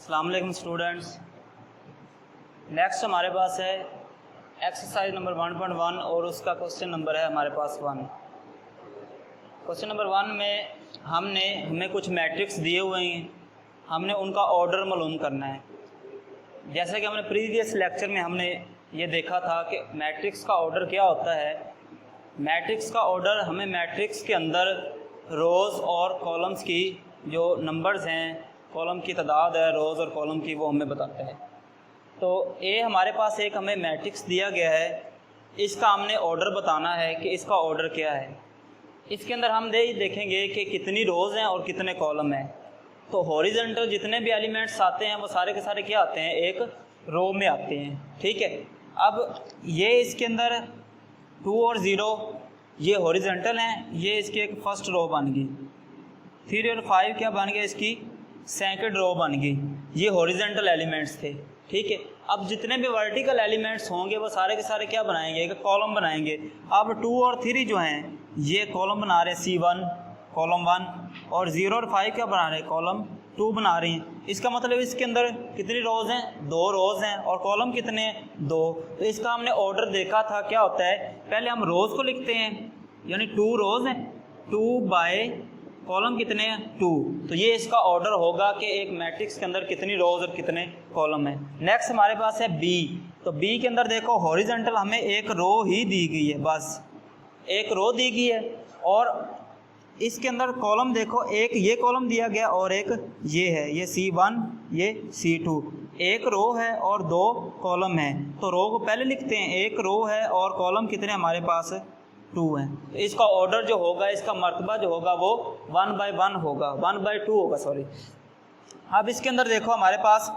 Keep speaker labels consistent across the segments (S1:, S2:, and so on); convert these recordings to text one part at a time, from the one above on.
S1: अस्सलाम वालेकुम students. Next हमारे पास है एक्सरसाइज नंबर 1.1 और उसका क्वेश्चन नंबर है हमारे पास 1। क्वेश्चन नंबर 1 में हमें कुछ मैट्रिक्स दिए हुए हैं, हमने उनका ऑर्डर मालूम करना है। जैसे कि हमने प्रीवियस लेक्चर में हमने ये देखा था कि मैट्रिक्स का ऑर्डर क्या होता है। मैट्रिक्स का ऑर्डर हमें मैट्रिक्स के अंदर रोज़ और कॉलम्स की जो नंबर्स हैं, कॉलम की तादाद है रोज़ और कॉलम की, वो हमें बताता है। तो ये हमारे पास एक हमें मैट्रिक्स दिया गया है, इसका हमने ऑर्डर बताना है कि इसका ऑर्डर क्या है। इसके अंदर हम देखेंगे कि कितनी रोज़ हैं और कितने कॉलम हैं। तो हॉरिजॉन्टल जितने भी एलिमेंट्स आते हैं वो सारे के सारे क्या आते हैं, एक रो में आते हैं। ठीक है, अब ये इसके अंदर 2 और 0 ये हॉरिजॉन्टल हैं, ये इसकी एक फर्स्ट रो बन गई। 3 और 5 क्या बन गया, इसकी सेकंड रो बन गई। ये हॉरिजॉन्टल एलिमेंट्स थे। ठीक है, अब जितने भी वर्टिकल एलिमेंट्स होंगे वो सारे के सारे क्या बनाएंगे, एक कॉलम बनाएंगे। अब 2 और 3 जो हैं ये कॉलम बना रहे हैं, C1 कॉलम 1, और 0 और 5 क्या बना रहे हैं, कॉलम 2 बना रही हैं। इसका मतलब इसके अंदर कितनी रोज़ हैं, 2 रोज़ हैं, और कॉलम कितने हैं, 2। तो इसका हमने ऑर्डर देखा था क्या होता है। पहले हम रोज़ को लिखते हैं, यानी 2 रोज़ हैं, 2 बाय कॉलम कितने हैं, 2। तो ये इसका ऑर्डर होगा कि एक मैट्रिक्स के अंदर कितनी रोज़ और कितने कॉलम हैं। नेक्स्ट हमारे पास है B। तो B के अंदर देखो हॉरिजॉन्टल हमें एक रो ही दी गई है, बस एक रो दी गई है। और इसके अंदर कॉलम देखो, एक ये कॉलम दिया गया और एक ये है, ये C1 ये C2, एक रो है और 2 कॉलम है। तो रो को पहले लिखते हैं, एक रो है और कॉलम कितने हमारे पास 2 हैं। तो इसका ऑर्डर जो होगा, इसका मर्तबा जो होगा वो 1/1 होगा, 1/2 होगा, सॉरी। अब इसके अंदर देखो हमारे पास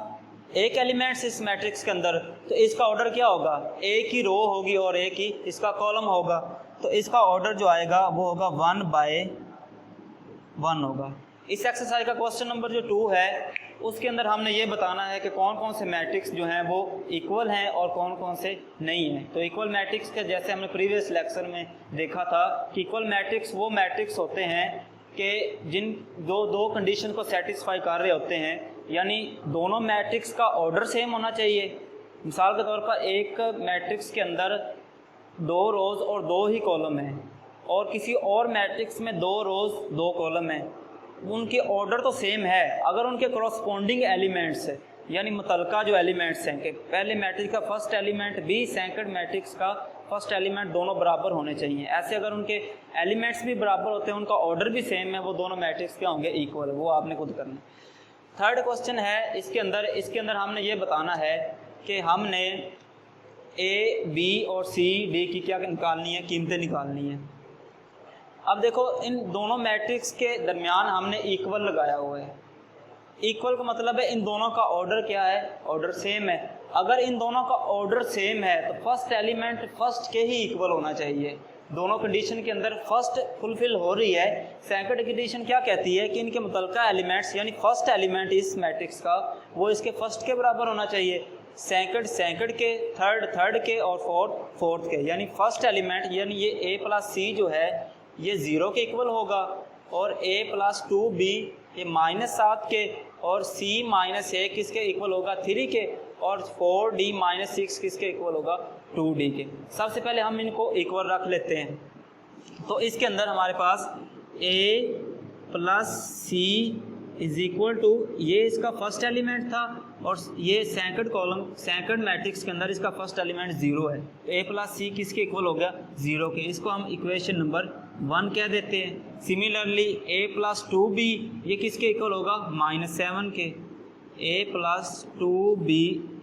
S1: एक एलिमेंट्स इस मैट्रिक्स के अंदर, तो इसका ऑर्डर क्या होगा, एक ही रो होगी और एक ही इसका कॉलम होगा। तो इसका ऑर्डर जो आएगा वो होगा 1/1 होगा। इस एक्सरसाइज का क्वेश्चन नंबर जो 2 है उसके अंदर हमने ये बताना है कि कौन कौन से मैट्रिक्स जो हैं वो इक्वल हैं और कौन कौन से नहीं हैं। तो इक्वल मैट्रिक्स के जैसे हमने प्रीवियस लेक्चर में देखा था कि इक्वल मैट्रिक्स वो मैट्रिक्स होते हैं कि जिन दो कंडीशन को सेटिस्फाई कर रहे होते हैं, यानी दोनों मैट्रिक्स का ऑर्डर सेम होना चाहिए। मिसाल के तौर पर एक मैट्रिक्स के अंदर 2 रोज़ और 2 ही कॉलम हैं, और किसी और मैट्रिक्स में 2 रोज़ 2 कॉलम हैं, उनके ऑर्डर तो सेम है। अगर उनके करस्पॉन्डिंग एलिमेंट्स यानी मुतलका जो एलिमेंट्स हैं कि पहले मैट्रिक्स का फर्स्ट एलिमेंट भी सेकंड मैट्रिक्स का फर्स्ट एलिमेंट दोनों बराबर होने चाहिए। ऐसे अगर उनके एलिमेंट्स भी बराबर होते हैं, उनका ऑर्डर भी सेम है, वो दोनों मैट्रिक्स क्या होंगे, इक्वल है। वो आपने खुद करना है। थर्ड क्वेश्चन है इसके अंदर हमने ये बताना है कि हमने A, B और C, D की क्या निकालनी है, कीमतें निकालनी है। अब देखो इन दोनों मैट्रिक्स के दरमियान हमने इक्वल लगाया हुआ है। इक्वल का मतलब है इन दोनों का ऑर्डर क्या है, ऑर्डर सेम है। अगर इन दोनों का ऑर्डर सेम है तो फर्स्ट एलिमेंट फर्स्ट के ही इक्वल होना चाहिए। दोनों कंडीशन के अंदर फर्स्ट फुलफिल हो रही है। सेकंड कंडीशन क्या कहती है कि इनके मुतलका एलिमेंट्स यानी फर्स्ट एलिमेंट इस मैट्रिक्स का वो इसके फर्स्ट के बराबर होना चाहिए, सेकंड के, थर्ड के और फोर्थ के। यानी फर्स्ट एलिमेंट यानी ये A प्लस C जो है ये 0 के इक्वल होगा, और A प्लस 2B ये -7 के, और C माइनस A किसके इक्वल होगा, 3 के, और 4D माइनस 6 किसके इक्वल होगा, 2D के। सबसे पहले हम इनको इक्वल रख लेते हैं। तो इसके अंदर हमारे पास A plus C is equal to, ये इसका फर्स्ट एलिमेंट था और ये सेकंड मैट्रिक्स के अंदर इसका फर्स्ट एलिमेंट 0 है। तो A प्लस C किसके इक्वल हो गया, 0 के। इसको हम इक्वेशन नंबर 1 कह देते हैं। सिमिलरली A प्लस 2B ये किसके इक्वल होगा, -7 के। A plus 2B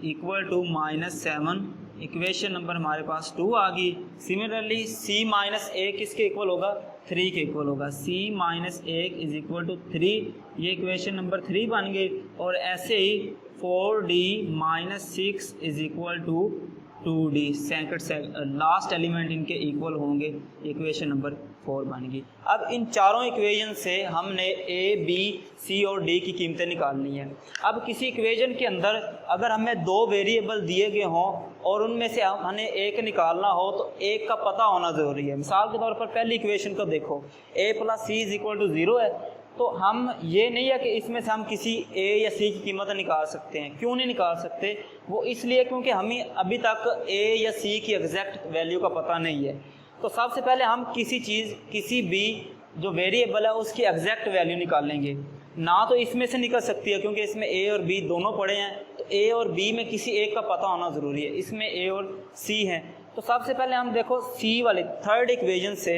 S1: equal to -7, equation number हमारे पास 2 आ गई। सिमिलरली C माइनस A किसके इक्वल होगा, 3 के इक्वल होगा। C minus 1 is equal to 3, ये इक्वेशन नंबर 3 बन गई। और ऐसे ही 4D minus 6 is equal to 2D, last element इनके इक्वल होंगे, इक्वेशन नंबर 4 बन गई। अब इन चारों इक्वेशन से हमने A, B, C और D की कीमतें निकालनी है। अब किसी इक्वेशन के अंदर अगर हमें 2 वेरिएबल दिए गए हों और उनमें से हमें एक निकालना हो तो एक का पता होना ज़रूरी है। मिसाल के तौर पर पहली इक्वेशन को देखो, A plus C is equal to 0 है, तो हम ये नहीं है कि इसमें से हम किसी ए या सी की कीमत निकाल सकते हैं। क्यों नहीं निकाल सकते? वो इसलिए क्योंकि हमें अभी तक ए या सी की एग्जैक्ट वैल्यू का पता नहीं है। तो सबसे पहले हम किसी भी जो वेरिएबल है उसकी एग्जैक्ट वैल्यू निकालेंगे। ना तो इसमें से निकल सकती है क्योंकि इसमें ए और बी दोनों पड़े हैं, तो ए और बी में किसी एक का पता होना ज़रूरी है। इसमें ए और सी हैं, तो सबसे पहले हम देखो सी वाले थर्ड इक्वेशन से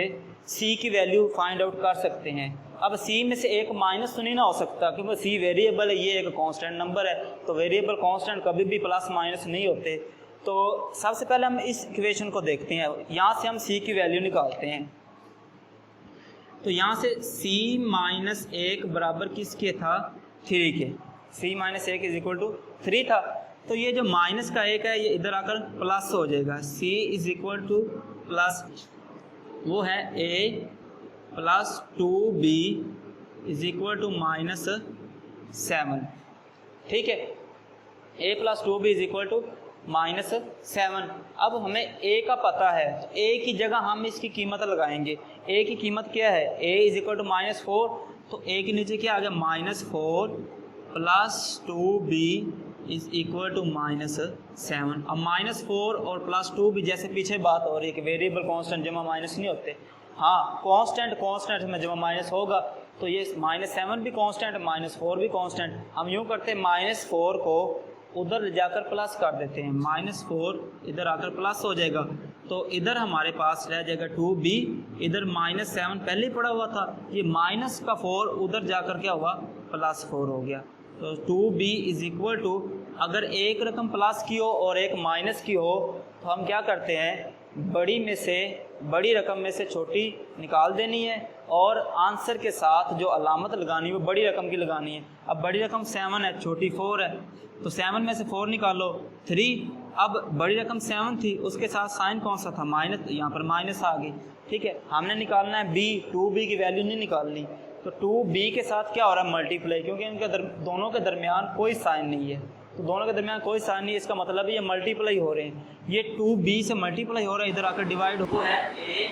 S1: सी की वैल्यू फाइंड आउट कर सकते हैं। अब सी में से एक माइनस तो नहीं ना हो सकता क्योंकि सी वेरिएबल है, ये एक कांस्टेंट नंबर है, तो वेरिएबल कांस्टेंट कभी भी प्लस माइनस नहीं होते। तो सबसे पहले हम इस इक्वेशन को देखते हैं, यहाँ से हम सी की वैल्यू निकालते हैं। तो यहाँ से c माइनस एक बराबर किसके था? 3 के। c माइनस एक इज इक्वल टू 3 था, तो ये जो माइनस का एक है ये इधर आकर प्लस हो जाएगा। c is equal to plus वो है a plus 2b is equal to minus 7। ठीक है, a plus 2b is equal to minus 7। अब हमें a का पता है, तो a की जगह हम इसकी कीमत लगाएंगे। a की कीमत क्या है? a is equal to minus 4, तो a के नीचे क्या आ गया? Minus 4 plus 2b is equal to minus 7। अब माइनस 4 और प्लस 2b जैसे पीछे बात हो रही है कि वेरिएबल कांस्टेंट जमा माइनस नहीं होते। हाँ, कांस्टेंट में जमा माइनस होगा, तो ये माइनस 7 भी कांस्टेंट, माइनस 4 भी कांस्टेंट। हम यूँ करते हैं माइनस 4 को उधर ले जाकर प्लस कर देते हैं, माइनस 4 इधर आकर प्लस हो जाएगा, तो इधर हमारे पास रह जाएगा 2b, इधर माइनस 7 पहले ही पड़ा हुआ था, ये माइनस का 4 उधर जाकर क्या हुआ? प्लस 4 हो गया। तो 2b इज इक्वल टू, अगर एक रकम प्लस की हो और एक माइनस की हो तो हम क्या करते हैं? बड़ी रकम में से छोटी निकाल देनी है और आंसर के साथ जो अलामत लगानी है वो बड़ी रकम की लगानी है। अब बड़ी रकम 7 है, छोटी 4 है, तो 7 में से 4 निकालो 3। अब बड़ी रकम 7 थी, उसके साथ साइन कौन सा था? माइनस, यहाँ पर माइनस आ गई। ठीक है, हमने निकालना है b, 2b की वैल्यू नहीं निकालनी, तो 2b के साथ क्या हो रहा है? मल्टीप्लाई, क्योंकि इनके दोनों के दरमियान कोई साइन नहीं है, तो दोनों के दरमियान कोई साइन नहीं है, इसका मतलब है ये मल्टीप्लाई हो रहे हैं। ये 2b से मल्टीप्लाई हो रहा है, इधर आकर डिवाइड हो है a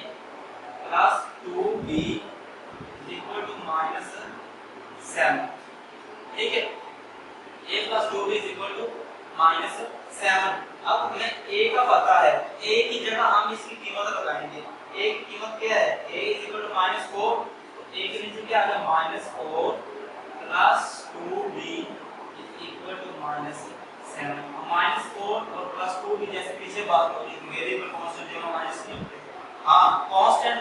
S1: plus 2b equal to minus 7। ठीक है, a plus 2b equal to minus 7। अब हमें a का पता है, a की जगह हम इसकी कीमत लगाएंगे। a की कीमत क्या है? a इक्वल टू माइनस 4, तो a के नीचे क्या आ गया? Minus 4 plus 2b equal to minus 7। Minus 4 और प्लस 2 भी जैसे पीछे बात हो रही है, वेरिएबल कांस्टेंट जो माइनस नहीं होते। हाँ, कांस्टेंट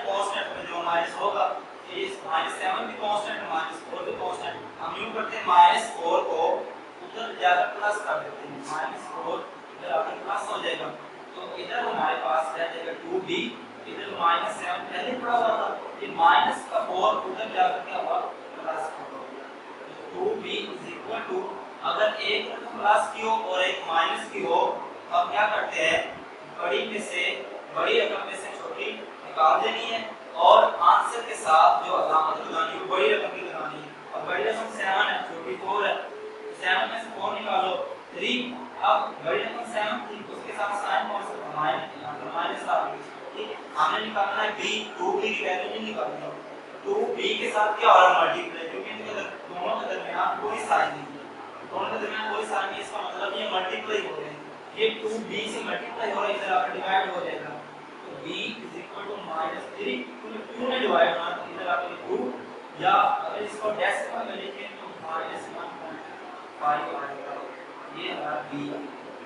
S1: में जो माइनस होगा, ये माइनस 7 भी कांस्टेंट, माइनस 4 भी कांस्टेंट। हम यूं करते हैं, माइनस 4 को उधर जाकर प्लस कर देते हैं, माइनस 4 इधर आकर प्लस हो जाएगा, तो इधर हमारे पास रह जाएगा 2b, इधर माइनस 7 पहले पड़ा हुआ था, ये माइनस का 4 उधर जाकर क्या हुआ? प्लस हो गया। तो 2b इज इक्वल टू, अगर एक रकम प्लस की हो और एक माइनस की हो, तो हम क्या करते हैं? बड़ी रकम में से छोटी निकाल देनी है और आंसर के साथ जो अलामत लगानी है वो बड़ी रकम की लगानी है। और बड़ी रकम 7 है, छोटी 4 है, 7 में से 4 निकालो 3। अब बड़ी रकम 7 थी, उसके साथ साइन कौन सा? माइनस, यहाँ पर माइनस आ गई। ठीक है, हमने निकालना है b, 2b की वैल्यू नहीं निकालनी है, 2b के साथ क्या हो रहा है? मल्टीप्लाई, क्योंकि इनके दोनों के दरमियान कोई साइन नहीं है, दोनों के दरमियान कोई साइन नहीं, इसका मतलब ये मल्टीप्लाई हो रहे हैं। ये 2b से मल्टीप्लाई हो रहा है, इधर आकर डिवाइड हो जाएगा, तो b is equal to minus 3, क्योंकि 2 ने डिवाइड होना तो इधर आकर 2, या अगर इसको डेसिमल में लिखें तो माइनस 1.5 आएगा। ये हमारा b।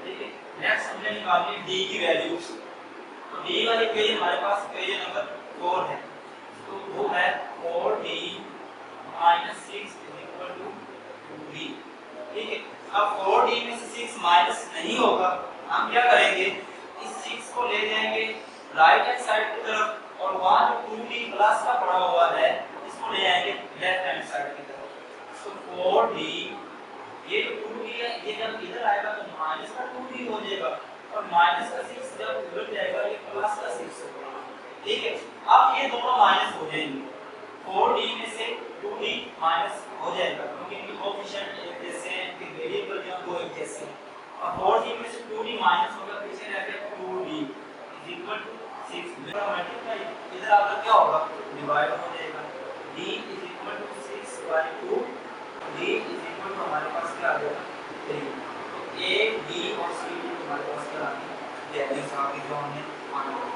S1: ठीक है, नेक्स्ट हमने निकालनी है d की वैल्यू। तो d वाली पेज हमारे पास पेज नंबर 4 है, तो वो है 4d minus 6 is equal to 2b। ठीक है, अब 4d में से 6 माइनस नहीं होगा, हम क्या करेंगे? इस 6 को ले जाएंगे राइट हैंड साइड की तरफ और वहां जो 2d प्लस का पड़ा हुआ है इसको ले जाएंगे लेफ्ट हैंड साइड की तरफ। तो 4d, ये जो 2d है ये जब इधर आएगा तो माइनस का 2d हो जाएगा और माइनस का 6 जब उधर जाएगा ये प्लस का 6 होगा। ठीक है, अब ये दोनों माइनस हो जाएंगे, 4d में से 2d माइनस हो जाएगा क्योंकि इनके कोएफिशिएंट एक जैसे हैं, इनके वेरिएबल जो दो एक जैसे हैं, और 4d में से 2d माइनस होगा, पीछे रह गया 2d इज इक्वल टू 6। मेरा मल्टीप्लाई इधर आकर क्या होगा? डिवाइड हो जाएगा, d is equal to 6 by 2 D is equal to हमारे पास क्या आ जाएगा 3। तो ए बी और सी हमारे पास क्या आ गया वैल्यूज आ गई जो हमने फाइंड आउट